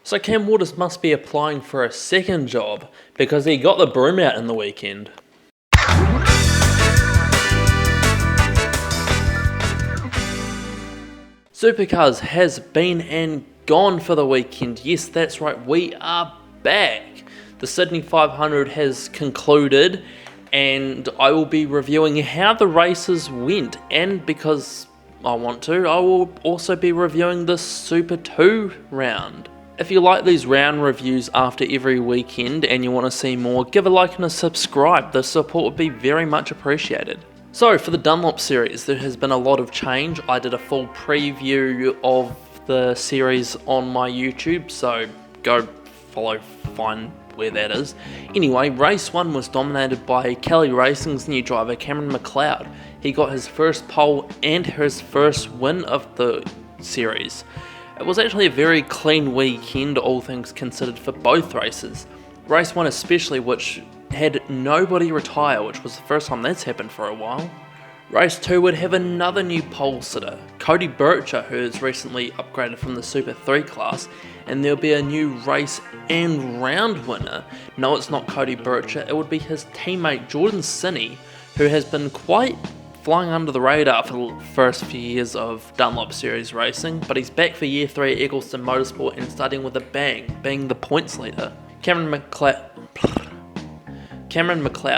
So Cam Waters must be applying for a second job because he got the broom out in the weekend. Supercars has been and gone for the weekend. Yes, that's right, we are back. The Sydney 500 has concluded and I will be reviewing how the races went, and because I want to, I will also be reviewing the Super 2 round. If you like these round reviews after every weekend and you want to see more, give a like and a subscribe. The support would be very much appreciated. So for the Dunlop series, there has been a lot of change. I did a full preview of the series on my YouTube, so go find where that is. Anyway, race 1 was dominated by Kelly Racing's new driver Cameron McLeod. He got his first pole and his first win of the series. It was actually a very clean weekend, all things considered, for both races. Race 1 especially, which had nobody retire, which was the first time that's happened for a while. Race 2 would have another new pole sitter, Cody Bircher, who has recently upgraded from the Super 3 class, and there'll be a new race and round winner. No, it's not Cody Bircher, it would be his teammate Jordan Sinney, who has been quite flying under the radar for the first few years of Dunlop Series racing, but he's back for year 3 at Eccleston Motorsport and starting with a bang, being the points leader. Cameron McLeod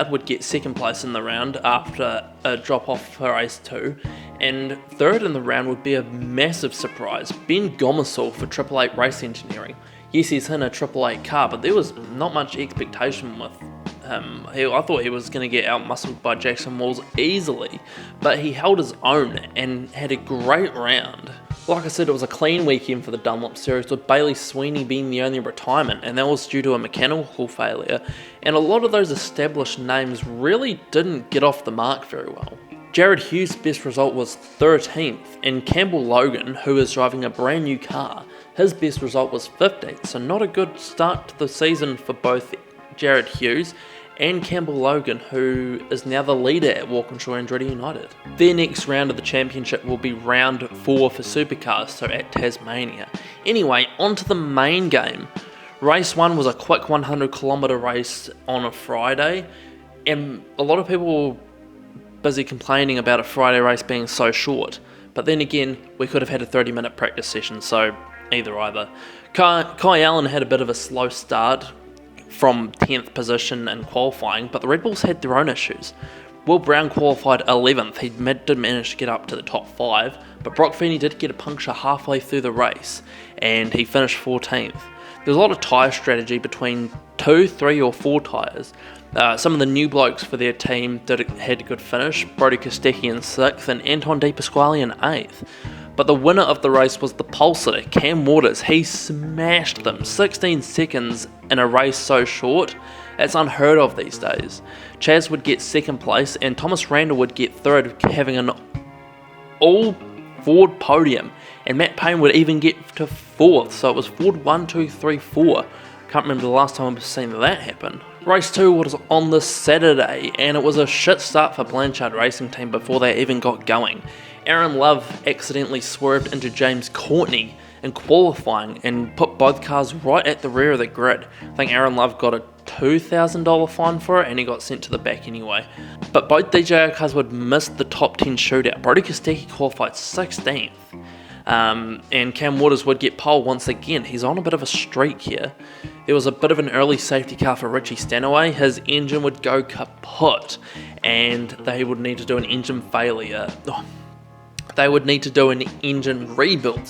would get second place in the round after a drop off for race 2, and third in the round would be a massive surprise, Ben Gomersall for Triple Eight Race Engineering. Yes, he's in a Triple Eight car, but there was not much expectation with him. I thought he was going to get out-muscled by Jackson Walls easily, but he held his own and had a great round. Like I said, it was a clean weekend for the Dunlop series, with Bailey Sweeney being the only retirement, and that was due to a mechanical failure, and a lot of those established names really didn't get off the mark very well. Jared Hughes' best result was 13th, and Campbell Logan, who is driving a brand new car, his best result was 15th, so not a good start to the season for both Jared Hughes and Campbell Logan, who is now the leader at Walkinshaw Andretti United. Their next round of the championship will be round 4 for Supercars, so at Tasmania. Anyway, on to the main game. Race 1 was a quick 100km race on a Friday, and a lot of people were busy complaining about a Friday race being so short, but then again, we could have had a 30-minute practice session, so either. Kai Allen had a bit of a slow start from 10th position in qualifying, but the Red Bulls had their own issues. Will Brown qualified 11th, he did manage to get up to the top 5, but Brock Feeney did get a puncture halfway through the race, and he finished 14th. There was a lot of tyre strategy between 2, 3 or 4 tyres. Some of the new blokes for their team had a good finish, Brody Kostecki in 6th and Anton De Pasquale in 8th. But the winner of the race was the pole sitter, Cam Waters. He smashed them, 16 seconds in a race so short. That's unheard of these days. Chaz would get 2nd place and Thomas Randall would get 3rd, having an all Ford podium. And Matt Payne would even get to 4th, so it was Ford 1, 2, 3, 4. Can't remember the last time I've seen that happen. Race 2 was on the Saturday, and it was a shit start for Blanchard Racing Team before they even got going. Aaron Love accidentally swerved into James Courtney in qualifying and put both cars right at the rear of the grid. I think Aaron Love got a $2,000 fine for it and he got sent to the back anyway. But both DJR cars would miss the top 10 shootout. Brody Kostecki qualified 16th. And Cam Waters would get pole once again. He's on a bit of a streak here. There was a bit of an early safety car for Richie Stanaway. His engine would go kaput and they would need to do an engine failure. They would need to do an engine rebuild,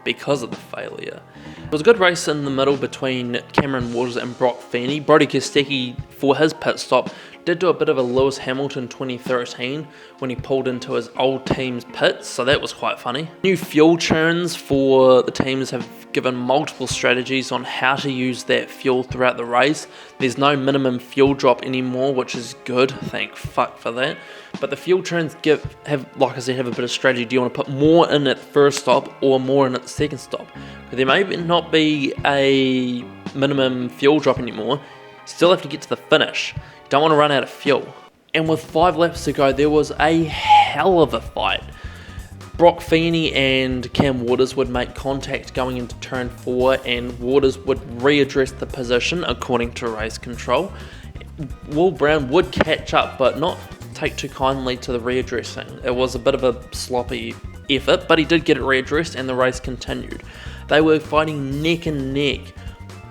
because of the failure. It was a good race in the middle between Cameron Waters and Brock Feeney. Brody Kostecki, for his pit stop, did do a bit of a Lewis Hamilton 2013 when he pulled into his old team's pits, so that was quite funny. New fuel churns for the teams have given multiple strategies on how to use that fuel throughout the race. There's no minimum fuel drop anymore, which is good, thank fuck for that. But the fuel churns have a bit of strategy. Do you want to put more in at the first stop or more in at the second stop? But there may not be a minimum fuel drop anymore. Still have to get to the finish. Don't want to run out of fuel. And with 5 laps to go, there was a hell of a fight. Brock Feeney and Cam Waters would make contact going into turn 4, and Waters would readdress the position according to race control. Will Brown would catch up, but not take too kindly to the readdressing. It was a bit of a sloppy effort, but he did get it readdressed and the race continued. They were fighting neck and neck,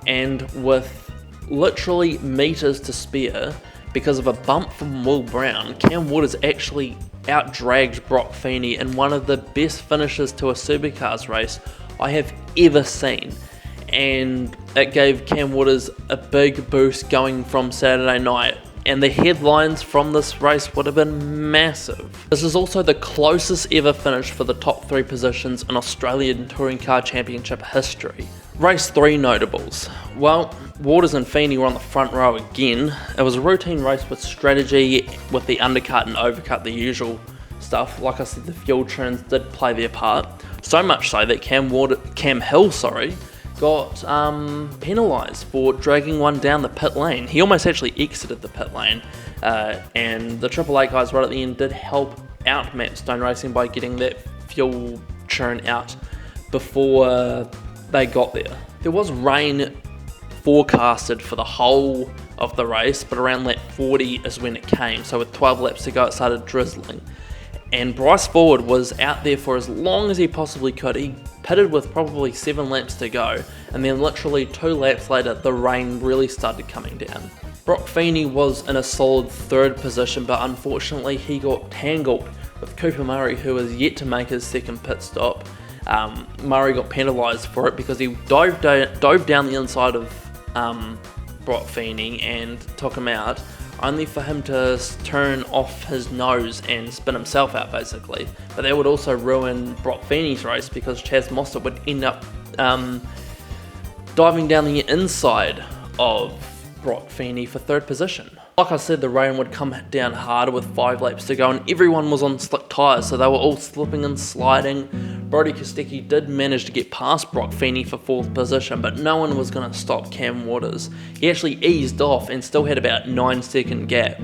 and with literally meters to spare, because of a bump from Will Brown, Cam Waters actually out-dragged Brock Feeney in one of the best finishes to a Supercars race I have ever seen. And it gave Cam Waters a big boost going from Saturday night, and the headlines from this race would have been massive. This is also the closest ever finish for the top 3 positions in Australian Touring Car Championship history. Race 3 notables. Well, Waters and Feeney were on the front row again. It was a routine race with strategy, with the undercut and overcut, the usual stuff. Like I said, the fuel churns did play their part. So much so that Cam Hill got penalised for dragging one down the pit lane. He almost actually exited the pit lane, and the Triple Eight guys right at the end did help out Matt Stone Racing by getting that fuel churn out before they got there. There was rain forecasted for the whole of the race, but around lap 40 is when it came. So with 12 laps to go, it started drizzling. And Bryce Ford was out there for as long as he possibly could. He pitted with probably 7 laps to go, and then literally 2 laps later, the rain really started coming down. Brock Feeney was in a solid 3rd position, but unfortunately he got tangled with Cooper Murray, who was yet to make his 2nd pit stop. Murray got penalised for it because he dove down the inside of Brock Feeney and took him out, only for him to turn off his nose and spin himself out basically. But that would also ruin Brock Feeney's race, because Chaz Mostert would end up diving down the inside of Brock Feeney for 3rd position. Like I said, the rain would come down harder with 5 laps to go, and everyone was on slick tyres, so they were all slipping and sliding. Brodie Kostecki did manage to get past Brock Feeney for 4th position, but no one was going to stop Cam Waters. He actually eased off and still had about 9-second gap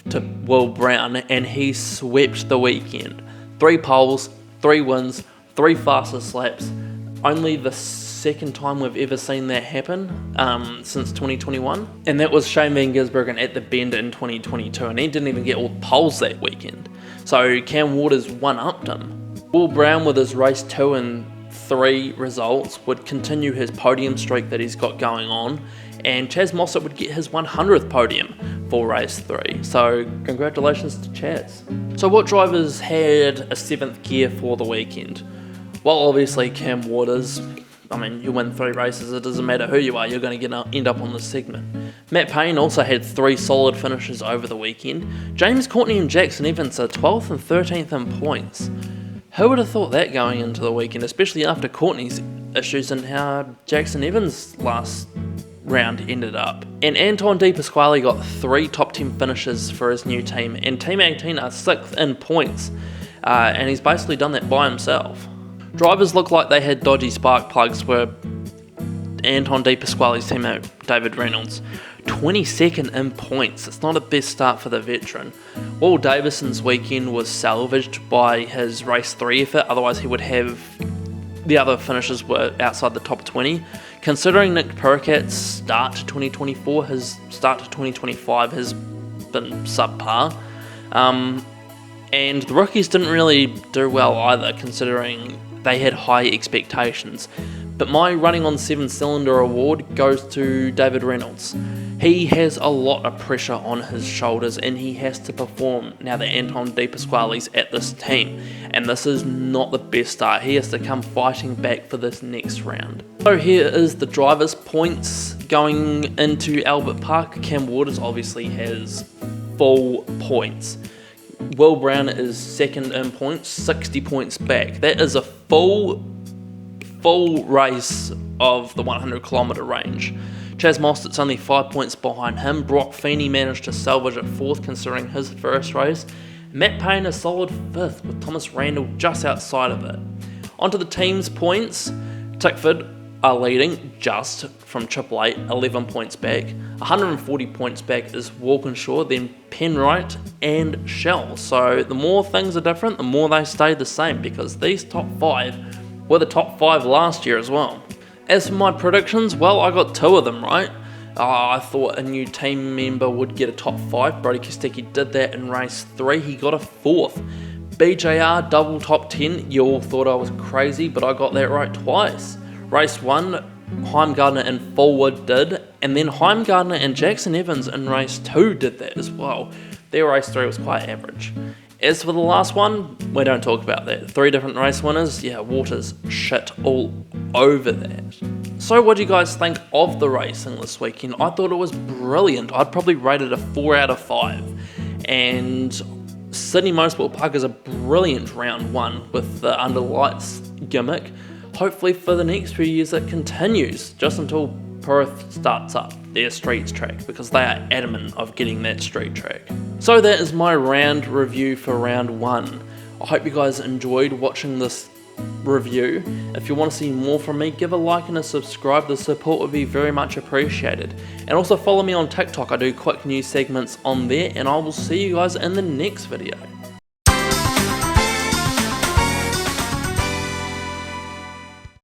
to Will Brown, and he swept the weekend. 3 poles, 3 wins, 3 fastest laps. Only the 2nd time we've ever seen that happen since 2021, and that was Shane Van Gisbergen at the Bend in 2022, and he didn't even get all the poles that weekend. So Cam Waters one-upped him. Will Brown, with his race 2 and 3 results, would continue his podium streak that he's got going on, and Chaz Mostert would get his 100th podium for race 3. So congratulations to Chaz. So what drivers had a 7th gear for the weekend? Well, obviously Cam Waters. I mean, you win 3 races, it doesn't matter who you are, you're going to end up on this segment. Matt Payne also had 3 solid finishes over the weekend. James Courtney and Jackson Evans are 12th and 13th in points. Who would have thought that going into the weekend, especially after Courtney's issues and how Jackson Evans' last round ended up. And Anton De Pasquale got 3 top 10 finishes for his new team, and Team 18 are 6th in points, and he's basically done that by himself. Drivers look like they had dodgy spark plugs were Anton De Pasquale's teammate David Reynolds. 22nd in points. It's not a best start for the veteran. Will Davison's weekend was salvaged by his race 3 effort, otherwise he would have the other finishes were outside the top 20. Considering Nick Percat's start to 2024, his start to 2025 has been subpar. And the rookies didn't really do well either, considering they had high expectations. But my running on 7-cylinder award goes to David Reynolds. He has a lot of pressure on his shoulders, and he has to perform now that Anton De Pasquale's at this team. And this is not the best start. He has to come fighting back for this next round. So here is the drivers' points going into Albert Park. Cam Waters obviously has full points. Will Brown is 2nd in points, 60 points back. That is a full race of the 100 kilometre range. Chaz Mostert's only 5 points behind him. Brock Feeney managed to salvage it 4th considering his first race. Matt Payne a solid 5th with Thomas Randall just outside of it. Onto the team's points. Tickford are leading just from Triple Eight, 11 points back. 140 points back is Walkinshaw, then Penrite and Shell. So the more things are different, the more they stay the same, because these top 5 were the top 5 last year as well. As for my predictions, well, I got 2 of them right. I thought a new team member would get a top 5. Brody Kostecki did that in race 3. He got a 4th. BJR double top 10. You all thought I was crazy, but I got that right twice. Race 1, Heimgartner and Forward did, and then Heimgartner and Jackson Evans in race 2 did that as well. Their race 3 was quite average. As for the last one, we don't talk about that. 3 different race winners, yeah, Waters shit all over that. So what do you guys think of the racing this weekend? I thought it was brilliant. I'd probably rate it a 4 out of 5. And Sydney Motorsport Park is a brilliant round 1 with the under lights gimmick. Hopefully for the next few years it continues, just until Perth starts up their streets track, because they are adamant of getting that street track. So that is my round review for round 1. I hope you guys enjoyed watching this review. If you want to see more from me, give a like and a subscribe. The support would be very much appreciated. And also follow me on TikTok. I do quick news segments on there, and I will see you guys in the next video.